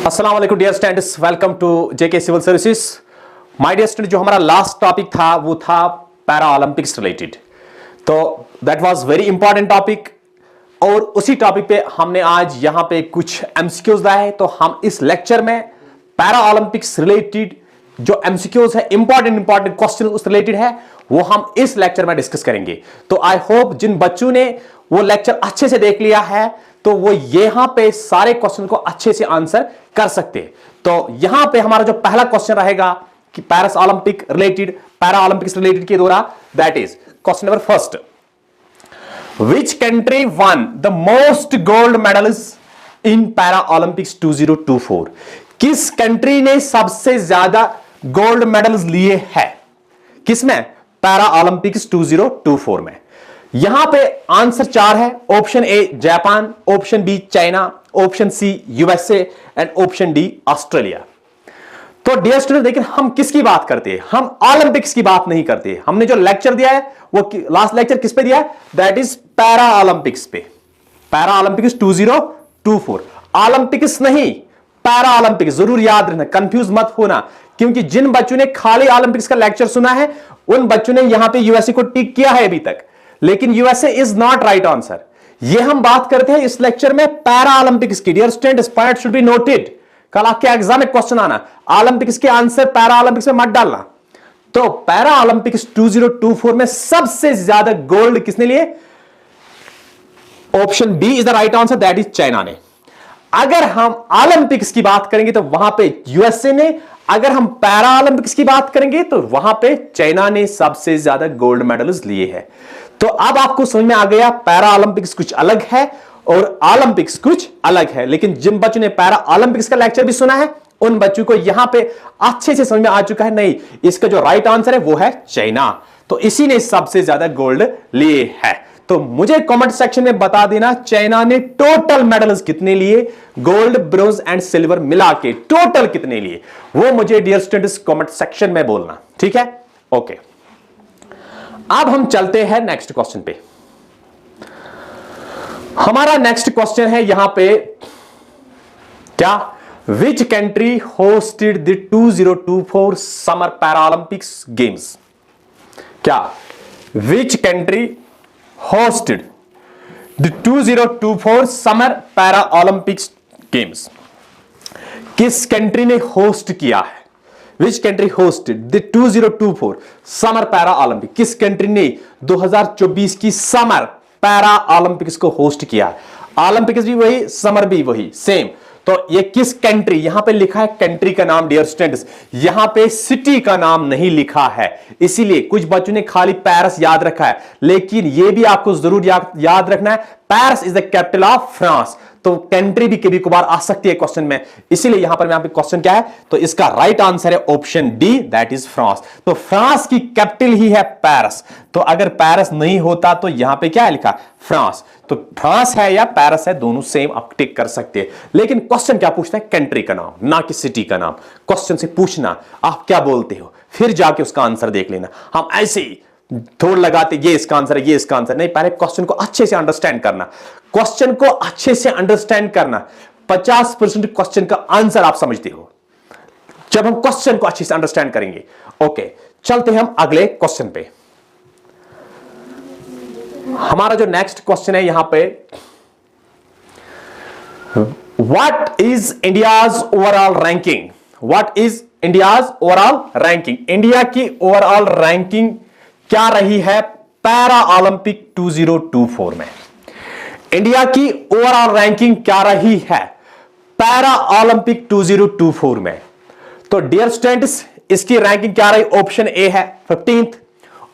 अस्सलाम वालेकुम dear students, welcome to JK civil services. My dear student, जो हमारा लास्ट टॉपिक था वो था पैरा ओलंपिक्स रिलेटेड। तो that was very important topic और उसी टॉपिक पे हमने आज यहां पे कुछ एमसीक्यूज लाए हैं। तो हम इस लेक्चर में पैरा ओलंपिक्स रिलेटेड जो एमसीक्यूज है, इंपॉर्टेंट क्वेश्चन उस रिलेटेड है, वो हम इस लेक्चर में डिस्कस करेंगे। तो आई होप जिन बच्चों ने वो लेक्चर अच्छे से देख लिया है तो वो यहां पे सारे क्वेश्चन को अच्छे से आंसर कर सकते हैं। तो यहां पे हमारा जो पहला क्वेश्चन रहेगा कि Paris Olympic related, para Olympics related के द्वारा, that is question number first. Which country one the most gold medals in para Olympics 2024? किस कंट्री ने सबसे ज्यादा गोल्ड मेडल्स लिए हैं? किसमें? पैरा ओलंपिक्स 2024 में। यहां पे आंसर 4 है। Option A Japan, option B China, option C USA and option D Australia. तो डियर स्टूडेंट, देखिए हम किसकी बात करते हैं? हम ओलंपिक्स की बात नहीं करते। हमने जो लेक्चर दिया है वो लास्ट लेक्चर किस पे दिया है? दैट इज पैरा ओलंपिक्स पे, पैरा ओलंपिक्स 2024। ओलंपिक्स नहीं, पैरा ओलंपिक्स। जरूर याद रखना, कंफ्यूज मत होना, क्योंकि जिन बच्चों ने खाली ओलंपिक्स का लेक्चर सुना है उन बच्चों ने यहां पे यूएसए को टिक किया है अभी तक, लेकिन USA is not right answer. ये हम बात करते हैं इस लेक्चर में पैरा ओलंपिक्स की। Dear student, point should be noted. कल आपके एग्जाम में क्वेश्चन आना, ओलंपिक्स के आंसर पैरा ओलंपिक्स में मत डालना। तो पैरा ओलंपिक्स 2024 में सबसे ज्यादा गोल्ड किसने लिए? Option B is the right answer, that is China ने। अगर हम ओलंपिक्स की बात करेंगे तो वहां पे यूएसए ने, अगर हम पैरा ओलंपिक्स की बात करेंगे तो वहां पे चाइना ने सबसे ज्यादा गोल्ड मेडल्स लिए हैं। तो अब आपको समझ में आ गया, पैरा ओलंपिक्स कुछ अलग है और ओलंपिक्स कुछ अलग है। लेकिन जिन बच्चों ने पैरा ओलंपिक्स का लेक्चर भी सुना है उन बच्चों को यहां पे अच्छे से समझ में आ चुका है, नहीं इसका जो राइट आंसर है वो है चाइना। तो इसी ने सबसे ज्यादा गोल्ड लिए है। तो मुझे कमेंट सेक्शन में बता देना चाइना ने टोटल मेडल्स कितने लिए, गोल्ड, ब्रोंज एंड सिल्वर मिला के टोटल कितने लिए, वो मुझे डियर स्टूडेंट्स कमेंट सेक्शन में बोलना, ठीक है? ओके, अब हम चलते हैं नेक्स्ट क्वेश्चन पे। हमारा नेक्स्ट क्वेश्चन है यहां पे क्या? Which country hosted the 2024 summer Paralympics games? क्या which country hosted the 2024 summer para Olympics games? किस कंट्री ने होस्ट किया है? Which country hosted the 2024 summer para Olympic? किस कंट्री ने 2024 की समर पैरा ओलंपिक्स को होस्ट किया है? ओलंपिक्स भी वही, समर भी वही, सेम। तो ये किस कंट्री? यहां पे लिखा है कंट्री का नाम डियर स्टूडेंट्स, यहां पे सिटी का नाम नहीं लिखा है, इसीलिए कुछ बच्चों ने खाली पेरिस याद रखा है, लेकिन ये भी आपको जरूर याद रखना है, Paris is the capital of France. तो कंट्री भी कभी कभार आ सकती है क्वेश्चन में, इसीलिए यहां पर पे क्वेश्चन क्या है? तो इसका राइट आंसर है option D, that is France. तो फ्रांस की कैपिटल ही है पेरिस। तो अगर पेरिस नहीं होता तो यहां पे क्या है लिखा? फ्रांस। तो फ्रांस है या पेरिस है, दोनों सेम आप टिक कर सकते हैं। लेकिन क्वेश्चन क्या पूछता है? कंट्री का नाम, ना कि सिटी का नाम। क्वेश्चन से पूछना आप क्या बोलते हो, फिर जाके उसका आंसर देख लेना। हम ऐसे ही थोड़ लगाते ये इसका आंसर है, ये इसका आंसर नहीं। पहले क्वेश्चन को अच्छे से अंडरस्टैंड करना, क्वेश्चन को अच्छे से अंडरस्टैंड करना। 50% क्वेश्चन का आंसर आप समझते हो जब हम क्वेश्चन को अच्छे से अंडरस्टैंड करेंगे। ओके, चलते हैं हम अगले क्वेश्चन पे। हमारा जो नेक्स्ट क्वेश्चन है यहां पे, what is India's overall ranking? What is India's overall ranking? India की ओवरऑल रैंकिंग क्या रही है पैरा ओलंपिक 2024 में? इंडिया की ओवरऑल रैंकिंग क्या रही है पैरा ओलंपिक 2024 में? तो डियर स्टूडेंट्स, इसकी रैंकिंग क्या रही? ऑप्शन ए है 15th,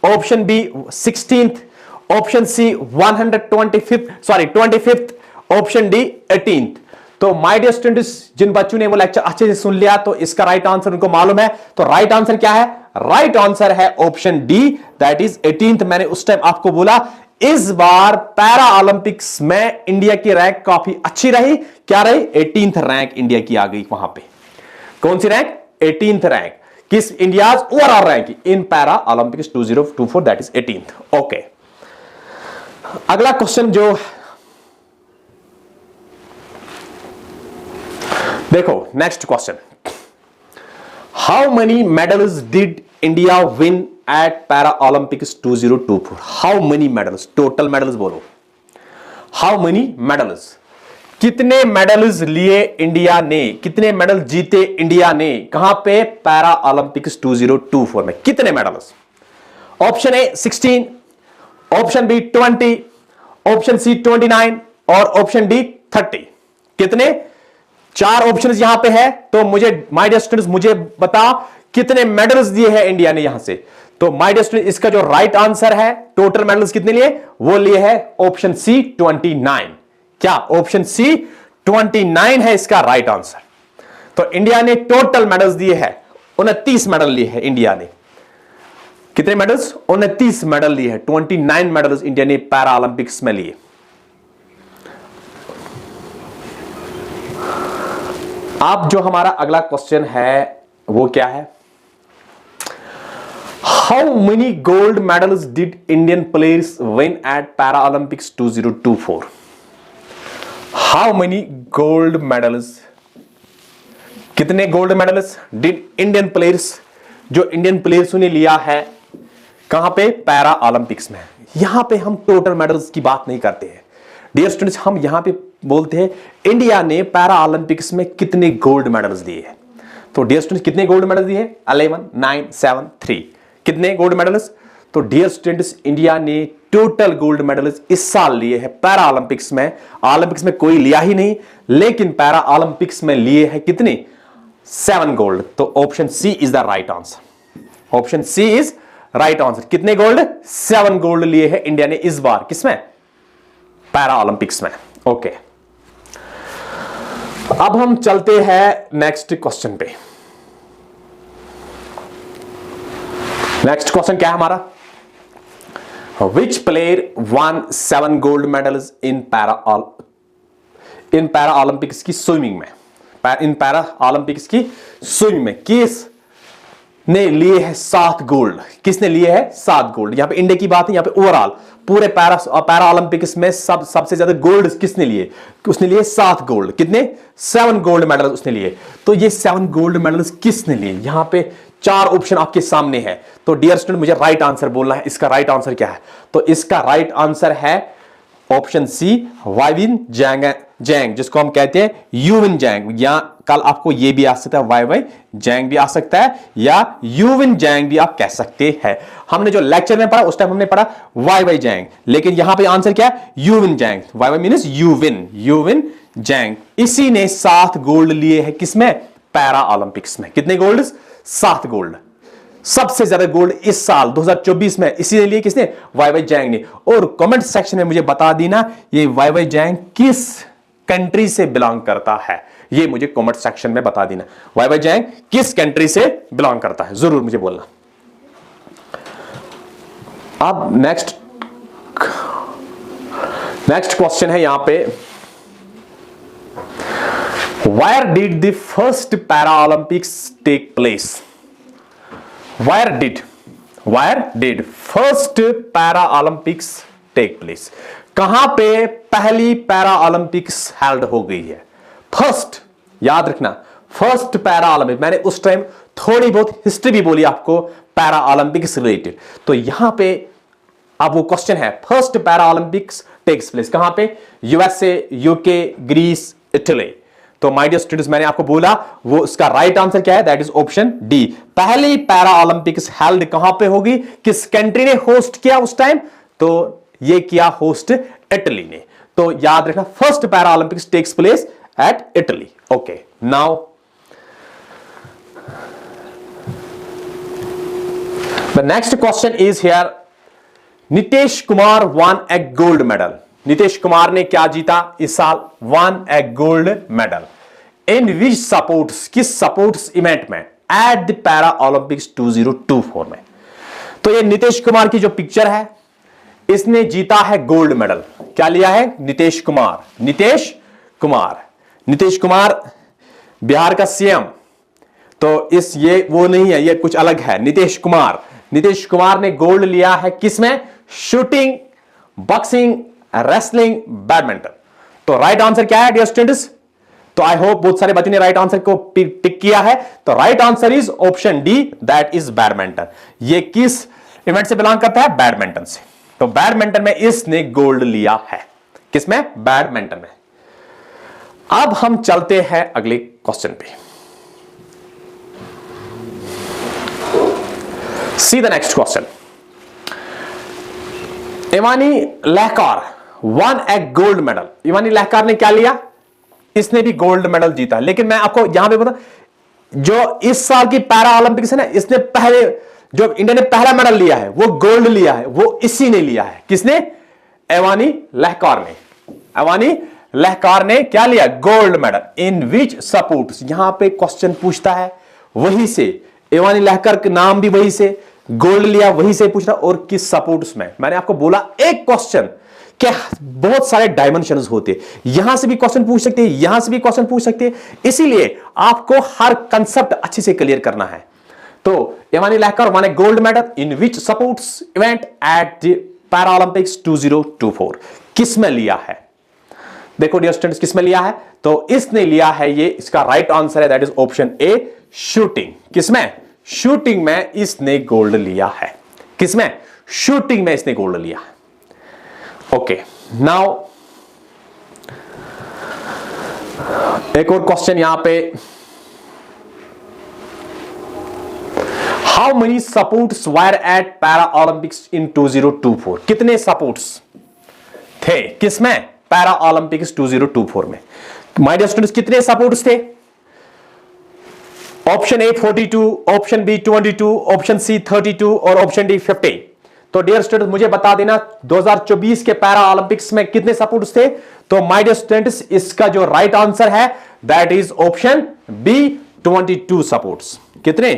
option B 16th, option C 25th, option D 18th। तो माय डियर स्टूडेंट्स, जिन बच्चों ने वो लेक्चर अच्छे से सुन लिया तो इसका राइट आंसर उनको मालूम है। तो राइट आंसर क्या है? राइट आंसर है option D, that is 18th। मैंने उस टाइम आपको बोला इस बार पैरा ओलंपिक्स में इंडिया की रैंक काफी अच्छी रही। क्या रही? 18th रैंक इंडिया की आ गई वहां पे। कौन सी रैंक? 18th rank. किस? India's overall rank in para Olympics 2024, that is 18th। Okay, अगला क्वेश्चन जो देखो next question, how many medals did India win at para Olympics 2024? How many medals, total medals बोलो, हाउ मेनी मेडल्स, कितने medals लिए India ने, कितने medal जीते India ने, कहां पे, पैरा ओलंपिक्स 2024 में, कितने medals? Option A 16, option B 20, option C 29 और ऑप्शन डी 30। कितने? 4 ऑप्शंस यहां पे है, तो मुझे माय डियर स्टूडेंट्स मुझे बता कितने मेडल्स दिए हैं इंडिया ने यहां से। तो माय डियर स्टूडेंट्स इसका जो राइट आंसर है, टोटल मेडल्स कितने लिए, वो लिए है ऑप्शन सी 29। क्या ऑप्शन सी 29 है इसका राइट आंसर? तो इंडिया ने टोटल मेडल्स दिए हैं 29 मेडल लिए हैं इंडिया ने। कितने मेडल्स? 29 मेडल लिए हैं, 29 मेडल्स इंडिया ने पैरा ओलंपिक्स में लिए। अब जो हमारा अगला क्वेश्चन है वो क्या है, how many gold medals did Indian players win at para Olympics 2024? How many gold medals, कितने gold medals did Indian players, जो इंडियन प्लेयर्स ने लिया है कहां पे, पैरा ओलंपिक्स में। यहां पे हम टोटल मेडल्स की बात नहीं करते हैं डियर स्टूडेंट्स, हम यहां पे बोलते हैं इंडिया ने पैरा ओलंपिक्स में कितने गोल्ड मेडल्स दिए हैं। तो डियर स्टूडेंट्स कितने गोल्ड मेडल दिए? 11, 9, 7, 3। कितने गोल्ड मेडल्स? तो डियर स्टूडेंट्स इंडिया ने टोटल गोल्ड मेडल्स इस साल लिए हैं पैरा ओलंपिक्स में। ओलंपिक्स में कोई लिया ही नहीं, लेकिन पैरा ओलंपिक्स में लिए हैं कितने? 7 गोल्ड। तो option C is the right answer. Option C is right answer. कितने गोल्ड? 7 गोल्ड लिए हैं इंडिया ने इस बार, किसमें? पैरा ओलंपिक्स में। ओके, अब हम चलते हैं नेक्स्ट क्वेश्चन पे। नेक्स्ट क्वेश्चन क्या है हमारा, विच player one 7 gold medals in para Olympics की स्विमिंग में, इन पैरा ओलंपिक्स की स्विमिंग में किस ने लिए है 7 गोल्ड? किसने लिए है 7 गोल्ड? यहां पे इंडिया की बात है, यहां पे ओवरऑल पूरे पैरा ओलंपिक्स में सबसे ज्यादा गोल्ड किसने लिए? उसने लिए 7 गोल्ड। कितने? 7 गोल्ड मेडल उसने लिए। तो ये 7 गोल्ड मेडल्स किसने लिए? यहां पे 4 ऑप्शन आपके सामने है। तो डियर स्टूडेंट मुझे राइट आंसर बोलना है, इसका राइट आंसर क्या है? तो इसका राइट आंसर है ऑप्शन सी, वाइविन जैंग, जिसको हम कहते हैं यूविन जैंग, या कल आपको ये भी आ सकता है वाई जैंग भी आ सकता है, या यूविन जैंग भी आप कह सकते हैं। हमने जो लेक्चर में पढ़ा उस टाइम हमने पढ़ा वाई जैंग, लेकिन यहां पे आंसर क्या है? यूविन जैंग। Y means यूविन जैंग। इसी ने 7 गोल्ड लिए हैं किसमें? पैरा ओलंपिक्स में। कितने गोल्ड? 7 गोल्ड। सबसे ज्यादा गोल्ड इस साल 2024 में इसी ने लिए, किसने? वाई जैंग ने। और कमेंट सेक्शन में मुझे बता देना ये वाई जैंग किस कंट्री से बिलोंग करता है, ये मुझे कमेंट सेक्शन में बता देना। वाई जैंग किस कंट्री से बिलोंग करता है, जरूर मुझे बोलना। अब नेक्स्ट क्वेश्चन है यहां पे, where did the first para Olympics take place? Where did first para Olympics take place? कहां पे पहली पैरा ओलंपिक्स हेल्ड हो गई है? फर्स्ट, याद रखना, फर्स्ट पैरा ओलंपिक। मैंने उस टाइम थोड़ी बहुत हिस्ट्री भी बोली आपको पैरा ओलंपिक्स रिलेटेड। तो यहां पे अब वो क्वेश्चन है, first para Olympics takes place कहां पे? USA, UK, Greece, Italy. तो माय डियर स्टूडेंट्स मैंने आपको बोला वो उसका राइट आंसर क्या है? That is option D. पहली पैरा ओलंपिक्स हेल्ड कहां पे होगी? किस कंट्री ने होस्ट किया उस टाइम? तो ये किया होस्ट इटली ने। तो याद रखना first para Olympics takes place at Italy. Okay, now the next question is here, Nitesh Kumar won a gold medal. Nitesh Kumar ने क्या जीता इस साल? Won a gold medal in which sports, किस सपोर्ट्स इवेंट में? एट द पैरा ओलंपिक्स 2024 में। तो ये नीतीश कुमार की जो पिक्चर है, इसने जीता है गोल्ड मेडल। क्या लिया है? नीतीश कुमार बिहार का सीएम। तो ये वो नहीं है, ये कुछ अलग है। नीतीश कुमार ने गोल्ड लिया है किसमें? Shooting, boxing, wrestling, badminton. तो राइट आंसर क्या है डियर स्टूडेंट्स? तो आई होप बहुत सारे बच्चों ने राइट आंसर को टिक किया है। तो right answer is option D, that is badminton. ये किस इवेंट से बिलोंग करता है? बैडमिंटन से। तो बैडमिंटन में इसने गोल्ड लिया है। किसमें? बैडमिंटन में। अब हम चलते हैं अगले क्वेश्चन पे। See the next question. Avani Lekhara won a gold medal. Avani Lekhara ने क्या लिया? इसने भी गोल्ड मेडल जीता। लेकिन मैं आपको यहां पे बता, जो इस साल की पैरा ओलंपिक्स है ना, इसने पहले जो इंडिया ने पहला मेडल लिया है वो गोल्ड लिया है, वो इसी ने लिया है। किसने? इवानी लहकार ने। इवानी लहकार ने क्या लिया? Gold medal. In which sports? यहां पे क्वेश्चन पूछता है वहीं से, इवानी लहकार का नाम भी वहीं से, गोल्ड लिया वहीं से पूछ रहा, और किस स्पोर्ट्स में। मैंने आपको बोला एक क्वेश्चन क्या, बहुत सारे डायमेंशंस होते, यहां से भी क्वेश्चन पूछ सकते हैं, यहां से भी क्वेश्चन पूछ सकते हैं, इसीलिए आपको हर कंसेप्ट अच्छे से क्लियर करना है। तो Avani Lekhara won a gold medal in which sports event at the para Olympics 2024? किस में लिया है? देखो डियर स्टूडेंट्स, किस में लिया है? तो इसने लिया है, ये इसका राइट आंसर है, that is option A, shooting. किसमें? शूटिंग में इसने गोल्ड लिया है। किसमें? शूटिंग में इसने गोल्ड लिया है। ओके, नाउ एक और क्वेश्चन यहां पे, how many sports were at para Olympics in 2024? कितने सपोर्ट्स थे किसमें? पैरा ओलंपिक्स 2024 में। माय डियर स्टूडेंट्स, कितने सपोर्ट्स थे? Option A 42, option B 22, option C 32 और ऑप्शन डी 50। तो डियर स्टूडेंट्स, मुझे बता देना 2024 के पैरा ओलंपिक्स में कितने सपोर्ट्स थे। तो माय डियर स्टूडेंट्स, इसका जो राइट आंसर है that is option B, 22 sports. कितने?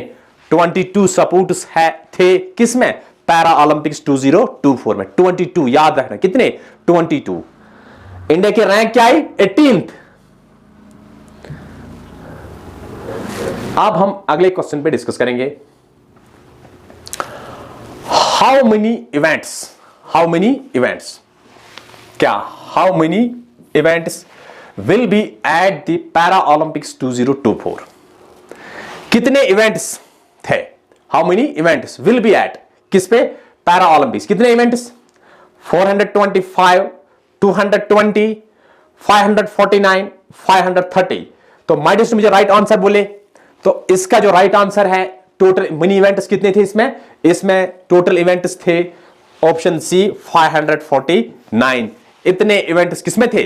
22 सपोर्ट्स है थे किसमें? पैरा ओलंपिक्स 2024 में। 22 याद रखना, कितने? 22। इंडिया की रैंक क्या आई? 18th। अब हम अगले क्वेश्चन पे डिस्कस करेंगे। How many events? How many events? क्या? How many events will be at the para Olympics 2024? कितने इवेंट्स थे? How many events will be at किस पे? Para Olympics. कितने इवेंट्स? 425, 220, 549, 530। तो माय डियर, मुझे राइट आंसर बोले। तो इसका जो राइट आंसर है, टोटल मिनी इवेंट्स कितने थे इसमें? इसमें टोटल इवेंट्स थे ऑप्शन सी 549। इतने इवेंट्स किसमें थे?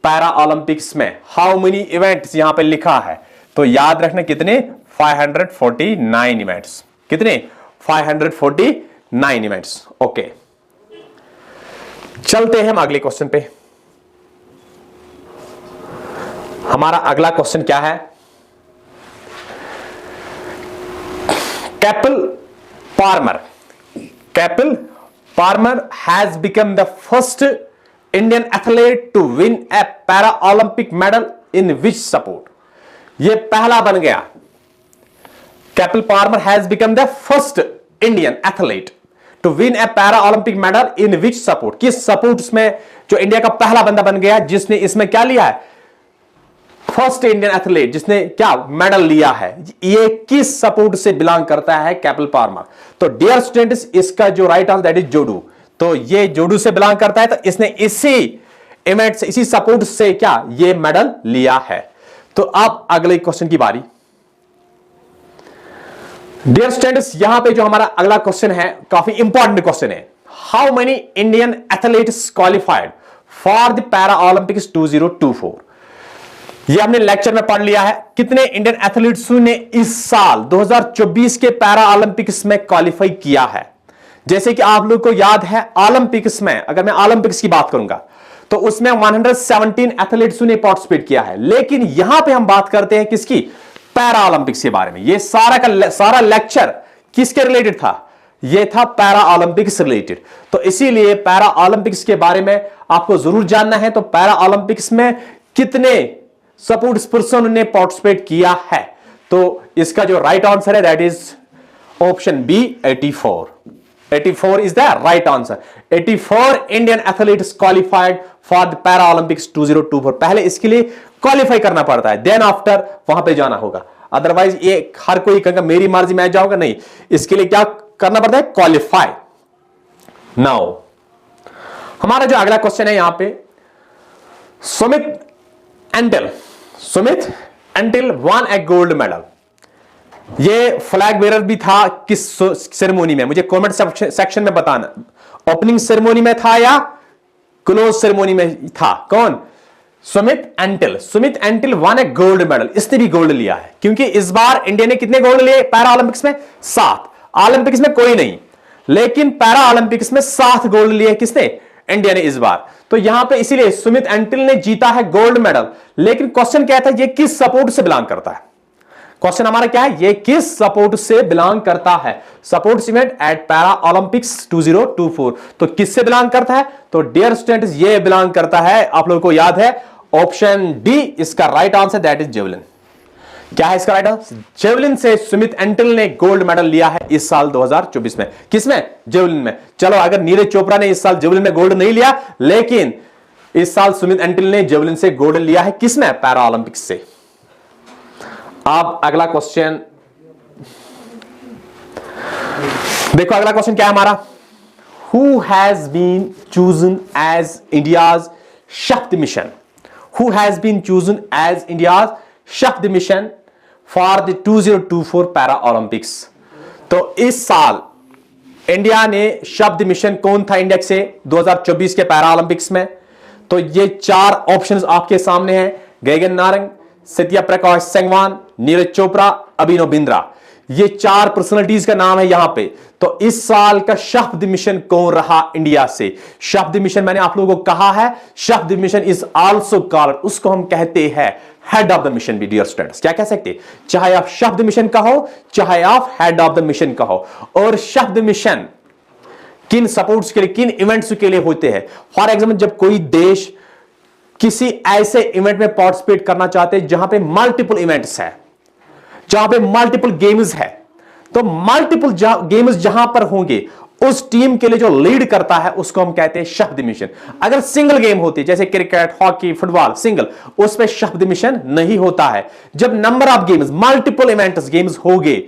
पैरा ओलंपिक्स में। हाउ मेनी इवेंट्स यहां पे लिखा है, तो याद रखना कितने? 549 इवेंट्स। कितने? 549 इवेंट्स। ओके, चलते हैं हम अगले क्वेश्चन पे। हमारा अगला क्वेश्चन क्या है? कैपल Parmar has become the first Indian athlete to win a para-Olympic medal in which sport? ये पहला बन गया। कैपल Parmar has become the first Indian athlete to win a para-Olympic medal in which sport? किस स्पोर्ट्स में जो इंडिया का पहला बंदा बन गया जिसने इसमें क्या लिया है? फर्स्ट इंडियन एथलीट जिसने क्या मेडल लिया है, ये किस सपोर्ट से बिलोंग करता है? कैपल पार्मर। तो डियर स्टूडेंट्स, इसका जो राइट आंसर दैट इज जोडू। तो ये जोडू से बिलोंग करता है, तो इसने इसी इवेंट से, इसी सपोर्ट से क्या ये मेडल लिया है। तो अब अगले क्वेश्चन की बारी। डियर स्टूडेंट्स, यहां पे जो हमारा अगला क्वेश्चन है काफी इंपॉर्टेंट क्वेश्चन है। How many Indian athletes qualified for the para Olympics 2024? ये हमने लेक्चर में पढ़ लिया है। कितने इंडियन एथलीट्स ने इस साल 2024 के पैरा ओलंपिक्स में क्वालिफाई किया है? जैसे कि आप लोग को याद है, ओलंपिक्स में अगर मैं ओलंपिक्स की बात करूंगा तो उसमें 117 एथलीट्स ने पार्टिसिपेट किया है। लेकिन यहां पे हम बात करते हैं किसकी? पैरा ओलंपिक्स के बारे में। ये सारा का सारा लेक्चर किसके रिलेटेड था? ये था पैरा ओलंपिक्स रिलेटेड। तो इसीलिए पैरा ओलंपिक्स के बारे में आपको जरूर जानना है। तो पैरा ओलंपिक्स में कितने स्पोर्ट्स पर्सन ने पार्टिसिपेट किया है? तो इसका जो राइट आंसर है that is option B 84। 84 is the right answer. 84 Indian athletes qualified for the Paralympics 2024. पहले इसके लिए क्वालिफाई करना पड़ता है, देन आफ्टर वहां पे जाना होगा. अदरवाइज ये हर कोई कहेगा मेरी मर्जी मैं जाऊंगा, नहीं, इसके लिए क्या करना पड़ता है? क्वालिफाई. नाउ हमारा जो अगला क्वेश्चन है यहां पे, Sumit until one a gold medal. ये फ्लैग बेरर भी था किस सेरेमोनी में? मुझे कमेंट सेक्शन में बताना. ओपनिंग सेरेमोनी में था या क्लोज सेरेमोनी में था? कौन? Sumit until one a gold medal. इसने भी गोल्ड लिया है, क्योंकि इस बार इंडिया ने कितने गोल्ड लिए पैरा ओलंपिक्स में? 7. ओलंपिक्स में कोई नहीं, लेकिन पैरा ओलंपिक्स में 7 गोल्ड लिए किसने? इंडिया ने इस बार. तो यहां पे इसीलिए सुमित एंटिल ने जीता है गोल्ड मेडल. लेकिन क्वेश्चन क्या था? ये किस सपोर्ट से बिलोंग करता है? क्वेश्चन हमारा क्या है? ये किस सपोर्ट से बिलोंग करता है? Supports event at para Olympics 2024. तो किससे बिलोंग करता है? तो डियर स्टूडेंट्स, ये बिलोंग करता है, आप लोगों को याद है, ऑप्शन डी इसका right answer, that is javelin. क्या है इसका राइट आंसर? जेवलिन से सुमित एंटिल ने गोल्ड मेडल लिया है इस साल 2024 में. किसमें? जेवलिन में. चलो, अगर नीरज चोपड़ा ने इस साल जेवलिन में गोल्ड नहीं लिया, लेकिन इस साल सुमित एंटिल ने जेवलिन से गोल्ड लिया है. किसमें? पैरा ओलंपिक्स से. अब अगला क्वेश्चन देखो, अगला क्वेश्चन क्या है हमारा? Who has been chosen as India's chef de mission? Who has been chosen as India's chef de mission for the 2024 para Olympics? तो इस साल इंडिया ने शब्द मिशन कौन था इंडिया से 2024 के पैरा ओलंपिक्स में? तो ये 4 ऑप्शंस आपके सामने हैं. गगन नारंग, सत्य प्रकाश संगवान, नीरज चोपड़ा, अभिनव बिंद्रा. ये 4 पर्सनालिटीज का नाम है यहां पे. तो इस साल का शब्द मिशन कौन रहा इंडिया से? शब्द मिशन मैंने आप लोगों को कहा है, शब्द मिशन इज आल्सो कॉल्ड, उसको हम कहते हैं हेड ऑफ द मिशन भी. डियर स्टूडेंट्स, क्या कह सकते? चाहे आप शब्द मिशन कहो, चाहे आप हेड ऑफ द मिशन कहो. और शब्द मिशन किन सपोर्ट्स के लिए, किन इवेंट्स के लिए होते हैं? फॉर एग्जाम्पल, जब कोई देश किसी ऐसे इवेंट में पार्टिसिपेट करना चाहते हैं जहां पे मल्टीपल इवेंट्स है, जहां पे मल्टीपल गेम्स है, तो मल्टीपल गेम्स जहां पर होंगे, उस टीम के लिए जो लीड करता है उसको हम कहते हैं शब्द मिशन. अगर सिंगल गेम होती है, जैसे क्रिकेट, हॉकी, फुटबॉल, सिंगल, उस पे शब्द मिशन नहीं होता है. जब number of games, multiple events games होंगे,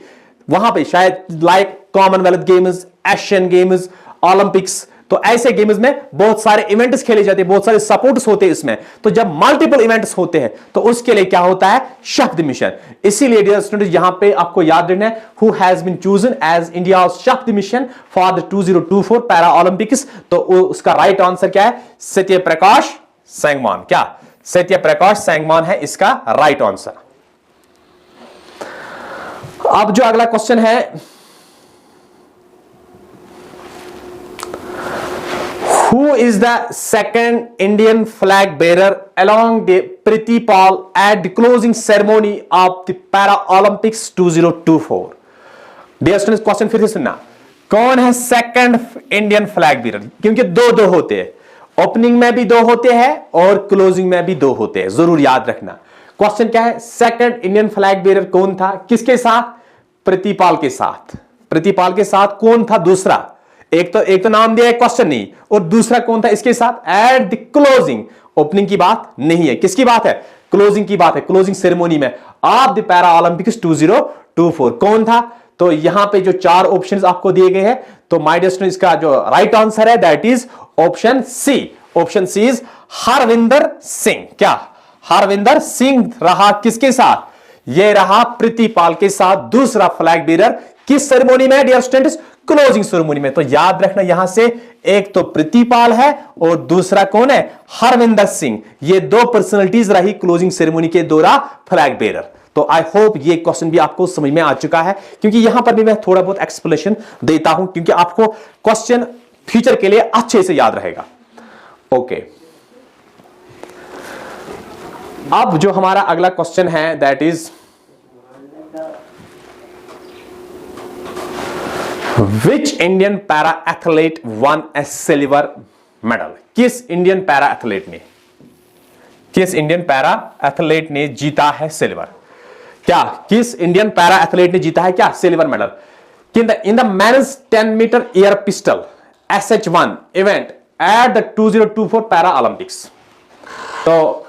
वहां पे शायद like Commonwealth games, Asian games, Olympics, तो ऐसे गेम्स में बहुत सारे इवेंट्स खेले जाते हैं, बहुत सारे सपोर्ट्स होते हैं इसमें. तो जब मल्टीपल इवेंट्स होते हैं तो उसके लिए क्या होता है? शब्द मिशन. इसीलिए डियर स्टूडेंट्स, यहां पे आपको याद रखना है, who has been chosen as India chef de mission for the 2024 para Olympics. तो उसका राइट आंसर क्या है? सत्य प्रकाश संगवान. क्या? सत्य प्रकाश संगवान है इसका राइट आंसर. अब जो अगला क्वेश्चन है, who is the second Indian flag bearer along the Priti Pal at the closing ceremony of the Paralympics 2024? Dear students, question फिर से सुनना. कौन है सेकंड इंडियन फ्लैग बेरर? क्योंकि दो होते हैं, ओपनिंग में भी 2 होते हैं और क्लोजिंग में भी 2 होते हैं, जरूर याद रखना. क्वेश्चन क्या है? सेकंड इंडियन फ्लैग बेरर कौन था? किसके साथ? प्रतिपाल के साथ. प्रतिपाल के साथ कौन था दूसरा? एक तो नाम दिया है, क्वेश्चन नहीं, और दूसरा कौन था इसके साथ? At the closing. ओपनिंग की बात नहीं है, किसकी बात है? क्लोजिंग की बात है. क्लोजिंग सेरेमनी में ऑफ द पैरा ओलंपिक्स 2024 कौन था? तो यहां पे जो 4 ऑप्शंस आपको दिए गए हैं, तो माय डियर स्टूडेंट्स, इसका जो राइट आंसर है that is option C. Option C is Harvinder Singh. क्या? हरविंदर सिंह रहा किसके साथ? ये रहा प्रतिपाल के साथ दूसरा फ्लैग बेरर. किस सेरेमनी में डियर स्टूडेंट्स? क्लोजिंग सेरेमनी में. तो याद रखना, यहां से एक तो प्रतिपाल है और दूसरा कौन है? हरविंदर सिंह. ये 2 पर्सनालिटीज रही क्लोजिंग सेरेमनी के दौरान फ्लैग बेरर. तो आई होप ये क्वेश्चन भी आपको समझ में आ चुका है, क्योंकि यहां पर भी मैं थोड़ा बहुत एक्सप्लेनेशन देता हूं, क्योंकि आपको क्वेश्चन फ्यूचर के लिए अच्छे से याद रहेगा. ओके, अब जो हमारा अगला क्वेश्चन है that is Which Indian para athlete won a silver medal? किस इंडियन पैरा एथलीट ने जीता है सिल्वर? क्या? किस इंडियन पैरा एथलीट ने जीता है क्या? Silver medal. in the men's 10-meter air pistol SH1 event at the 2024 Para Olympics. तो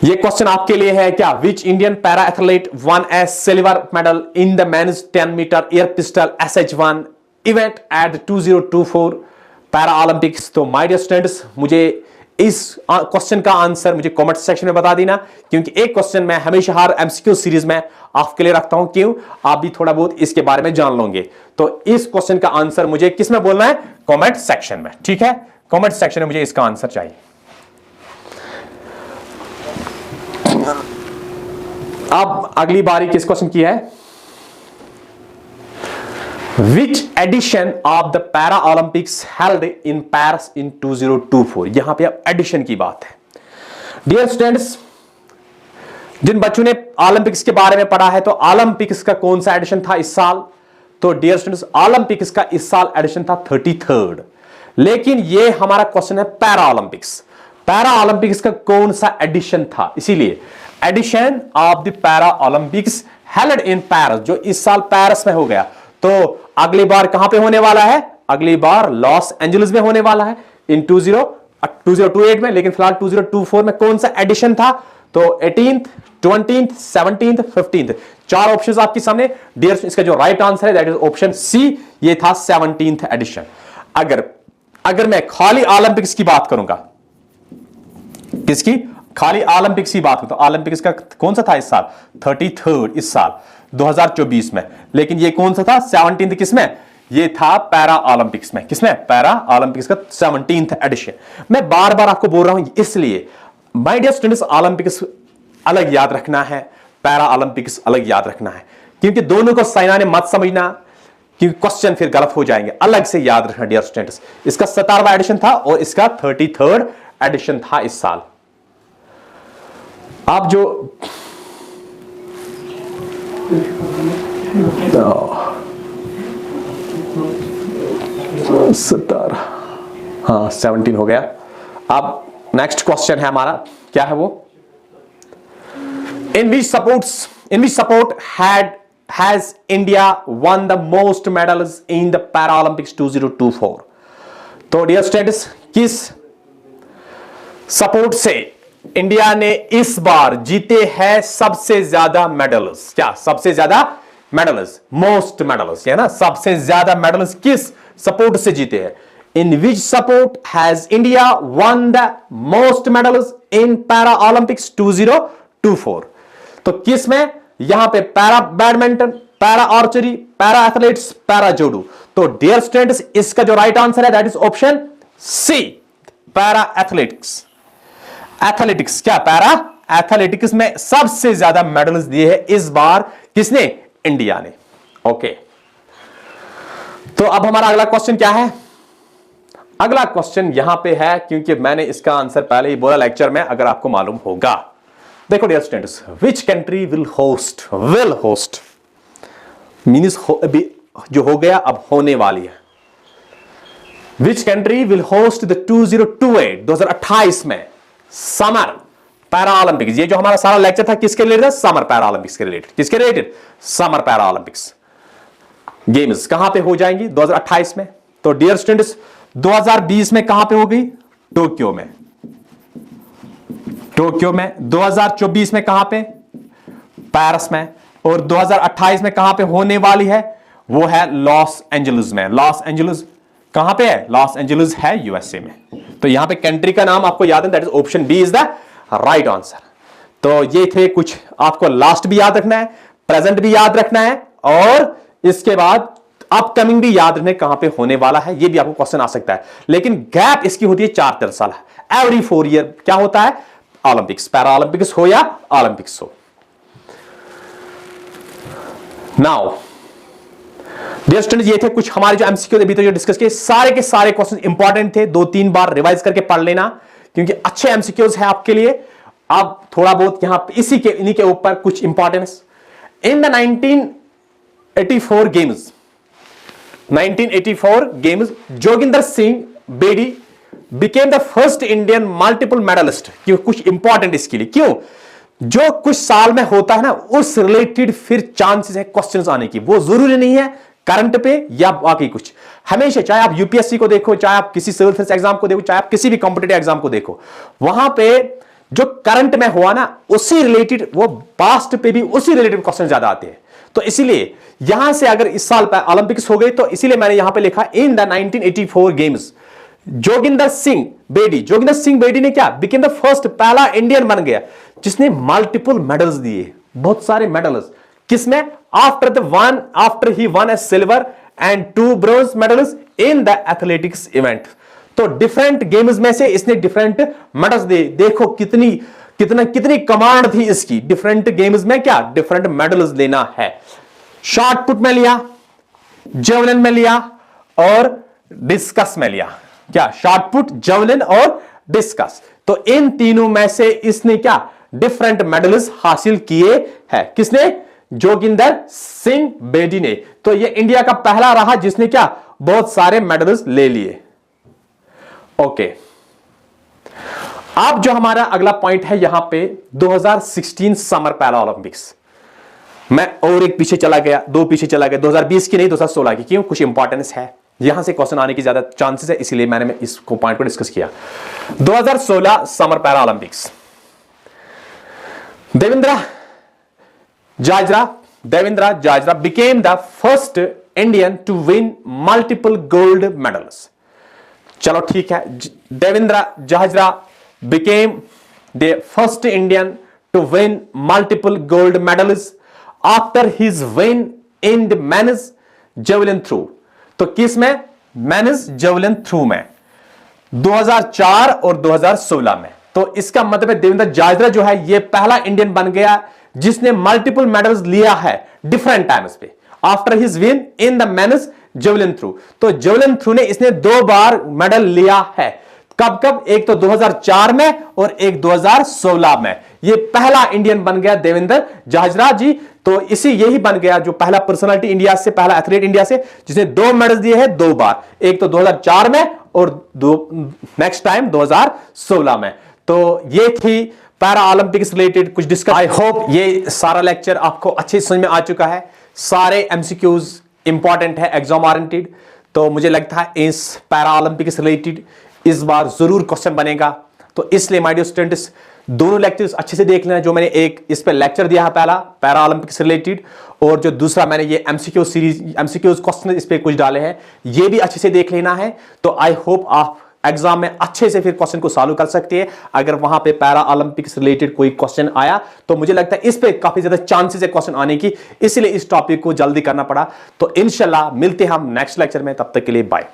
ये क्वेश्चन आपके लिए है क्या? Which Indian para athlete won a silver medal in the men's 10-meter air pistol SH1 event at the 2024 Para Olympics? तो my dear students, मुझे इस question का आंसर मुझे कमेंट सेक्शन में बता देना, क्योंकि एक क्वेश्चन मैं हमेशा हर एमसीक्यू सीरीज में आपके लिए रखता हूं। क्यों? आप भी थोड़ा बहुत इसके बारे में जान लोगे। तो इस क्वेश्चन का आंसर मुझे किस में बोलना है? कमेंट सेक्शन में। ठीक है, कमेंट सेक्शन में मुझे इसका आंसर चाहिए। अब अगली बारी किस क्वेश्चन की है? Which edition of the Para Olympics held in Paris in 2024? यहां पे अब एडिशन की बात है। डियर स्टूडेंट्स, जिन बच्चों ने ओलंपिक्स के बारे में पढ़ा है, तो ओलंपिक्स का कौन सा एडिशन था इस साल? तो डियर स्टूडेंट्स, ओलंपिक्स का इस साल एडिशन था 33rd। लेकिन ये हमारा क्वेश्चन है पैरा ओलंपिक्स। पैरा ओलंपिक्स का कौन सा एडिशन था? इसीलिए edition of the para Olympics held in Paris, जो इस साल पेरिस में हो गया, तो अगली बार कहां पे होने वाला है? अगली बार लॉस एंजलिस में होने वाला है इन 2028 में। लेकिन फिलहाल 2024 में कौन सा एडिशन था? तो 18th, 20th, 17th, 15th, चार ऑप्शंस आपके सामने। डियर, इसका जो राइट आंसर है दैट इज ऑप्शन सी, ये था 17th एडिशन। अगर मैं खाली ओलंपिक्स की बात करूंगा, किसकी? खाली ओलंपिक्स की बात हो, तो ओलंपिक्स का कौन सा था इस साल? 33rd इस साल 2024 में। लेकिन ये कौन सा था? 17th किसमें? ये था पैरा ओलंपिक्स में। किसमें? पैरा ओलंपिक्स का 17th एडिशन। मैं बार बार आपको बोल रहा हूं इसलिए, माय डियर स्टूडेंट्स, ओलंपिक्स अलग याद रखना है, पैरा ओलंपिक्स अलग याद रखना है, क्योंकि दोनों को साइना ने मत समझना, क्योंकि क्वेश्चन फिर गलत हो जाएंगे। अलग से याद रखना डियर स्टूडेंट्स। इसका 17वां एडिशन था और इसका 33rd एडिशन था इस साल। आप जो 17 हो गया। अब नेक्स्ट क्वेश्चन है हमारा, क्या है वो? In which sport has India won the most medals in the para Olympics 2024? तो डियर स्टूडेंट्स, किस सपोर्ट से इंडिया ने इस बार जीते हैं सबसे ज्यादा मेडल्स? क्या सबसे ज्यादा मेडल्स? मोस्ट मेडल्स है ना, सबसे ज्यादा मेडल्स किस सपोर्ट से जीते हैं? In which sport has India won the most medals in para Olympics 2024? तो किस में? यहां पे para badminton, para archery, para athletics, para judo. तो डियर स्टूडेंट्स, इसका जो राइट आंसर है that is option C, para athletics. Athletics, क्या पैरा एथलेटिक्स में सबसे ज्यादा मेडल्स दिए हैं इस बार किसने? इंडिया ने। ओके, तो अब हमारा अगला क्वेश्चन क्या है? अगला क्वेश्चन यहां पे है, क्योंकि मैंने इसका आंसर पहले ही बोला लेक्चर में, अगर आपको मालूम होगा। देखो dear students, which country will host means जो हो गया अब होने वाली है। Which country will host the 2028 में समर पैरा ओलंपिक्स? ये जो हमारा सारा लेक्चर था किसके रिलेटेड है? समर पैरा ओलंपिक्स के रिलेटेड। किसके related? Summer para Olympics games कहां पे हो जाएंगी 2028 में? तो डियर स्टूडेंट्स, 2020 में कहां पे होगी? टोक्यो में। 2024 में कहां पे? पेरिस में। और 2028 में कहां पे होने वाली है? वो है लॉस एंजलिस में। लॉस एंजलिस कहां पे है? लॉस एंजलिस है यूएसए में। तो यहां पे कंट्री का नाम आपको याद है, that is option B is the right answer. तो ये थे कुछ, आपको लास्ट भी याद रखना है, प्रेजेंट भी याद रखना है, और इसके बाद अपकमिंग भी याद रखने कहां पे होने वाला है। ये भी आपको क्वेश्चन आ सकता है, लेकिन गैप इसकी होती है 4-3 साल। एवरी 4 ईयर क्या होता है? ओलंपिक्स, पैरा ओलंपिक्स हो या ओलंपिक्स हो। नाउ डियर स्टूडेंट्स, ये थे कुछ हमारे जो एमसीक्यू अभी तक जो डिस्कस किए, सारे के सारे क्वेश्चन इंपॉर्टेंट थे। 2-3 बार रिवाइज करके पढ़ लेना, क्योंकि अच्छे एमसीक्यूज है आपके लिए। अब थोड़ा बहुत यहां इन्हीं के ऊपर कुछ importance. In the 1984 games Joginder Singh Bedi became the first Indian multiple medallist. कुछ इंपॉर्टेंट इसके लिए, क्यों? जो कुछ साल में होता है ना, उस रिलेटेड फिर चांसेस है क्वेश्चंस आने की। वो जरूरी नहीं है करंट पे या बाकी कुछ, हमेशा चाहे आप यूपीएससी को देखो, चाहे आप किसी सिविल सर्विस एग्जाम को देखो, चाहे आप किसी भी कॉम्पिटिटिव एग्जाम को देखो, वहां पे जो करंट में हुआ ना उसी रिलेटेड, वो पास्ट पे भी उसी रिलेटेड क्वेश्चन ज्यादा आते हैं। तो इसीलिए यहां से अगर इस साल ओलंपिक्स हो गई तो इसीलिए मैंने यहां पे लिखा इन द 1984 गेम्स जोगिंदर सिंह बेदी। जोगिंदर सिंह बेदी ने क्या बिकेम द फर्स्ट, पहला इंडियन बन गया जिसने मल्टीपल मेडल्स दिए, बहुत सारे मेडल्स। किसमें? After he one A silver and 2 bronze medals in the athletics event. तो डिफरेंट गेम्स में से इसने डिफरेंट मेडल्स दिए। देखो कितनी कमांड थी इसकी, डिफरेंट गेम्स में क्या डिफरेंट मेडल्स लेना है। शॉर्ट पुट में लिया, जेवलिन में लिया और डिस्कस में लिया। क्या? शॉर्ट पुट, जेवलिन और डिस्कस। तो इन तीनों में से इसने क्या डिफरेंट मेडल्स हासिल किए हैं। किसने? जोगिंदर सिंह बेदी ने। तो ये इंडिया का पहला रहा जिसने क्या बहुत सारे मेडल्स ले लिए। ओके, अब जो हमारा अगला पॉइंट है यहां पे 2016 समर पैरा ओलंपिक्स। मैं और एक पीछे चला गया, 2 पीछे चला गया, 2020 की नहीं 2016 की, क्यों? कुछ इंपॉर्टेंस है यहां से क्वेश्चन आने की ज्यादा चांसेस है, इसलिए मैंने इसको पॉइंट को डिस्कस किया। 2016 summer para Olympics, Devendra Jhajharia became the first Indian to win multiple gold medals। चलो ठीक है, Devendra Jhajharia became the first Indian to win multiple gold medals after his win in the men's javelin throw। तो किस में? men's javelin throw में 2004 और 2016 में। तो इसका मतलब है देवेंद्र जाजरा जो है ये पहला इंडियन बन गया जिसने मल्टीपल मेडल्स लिया है डिफरेंट टाइम्स पे after his win in the men's javelin throw. तो जेवलिन थ्रो ने इसने 2 बार मेडल लिया है। कब? एक तो 2004 में और एक 2016 में। ये पहला इंडियन बन गया देवेंद्र जाजरा जी। तो यही बन गया जो पहला पर्सनालिटी इंडिया से, पहला एथलीट इंडिया से जिसने 2 मेडल्स दिए हैं 2 बार, एक तो 2004 में और नेक्स्ट टाइम 2016 में। तो ये थी पैरा ओलंपिक्स रिलेटेड कुछ डिस्कस। आई होप ये सारा लेक्चर आपको अच्छे समझ में आ चुका है। सारे एमसीक्यूज इंपॉर्टेंट है, एग्जाम ओरिएंटेड। तो मुझे लगता है इस पैरा ओलंपिक्स रिलेटेड इस बार जरूर क्वेश्चन बनेगा। तो इसलिए माय डियर स्टूडेंट्स, दोनों लेक्चर्स अच्छे से देख लेना। जो मैंने एक इस पे लेक्चर दिया है पहला पैरा ओलंपिक्स रिलेटेड, और जो दूसरा मैंने ये एमसीक्यू सीरीज एमसीक्यूज क्वेश्चन इस पे कुछ डाले हैं, ये भी अच्छे से देख लेना है। तो आई होप आप एग्जाम में अच्छे से फिर क्वेश्चन को सॉल्व कर सकते हैं। अगर वहां पे पैरा ओलंपिक्स रिलेटेड कोई क्वेश्चन आया तो मुझे लगता है इस पे काफी ज्यादा चांसेस है क्वेश्चन आने की, इसलिए इस टॉपिक को जल्दी करना पड़ा। तो इंशाल्लाह मिलते हैं हम नेक्स्ट लेक्चर में, तब तक के लिए बाय।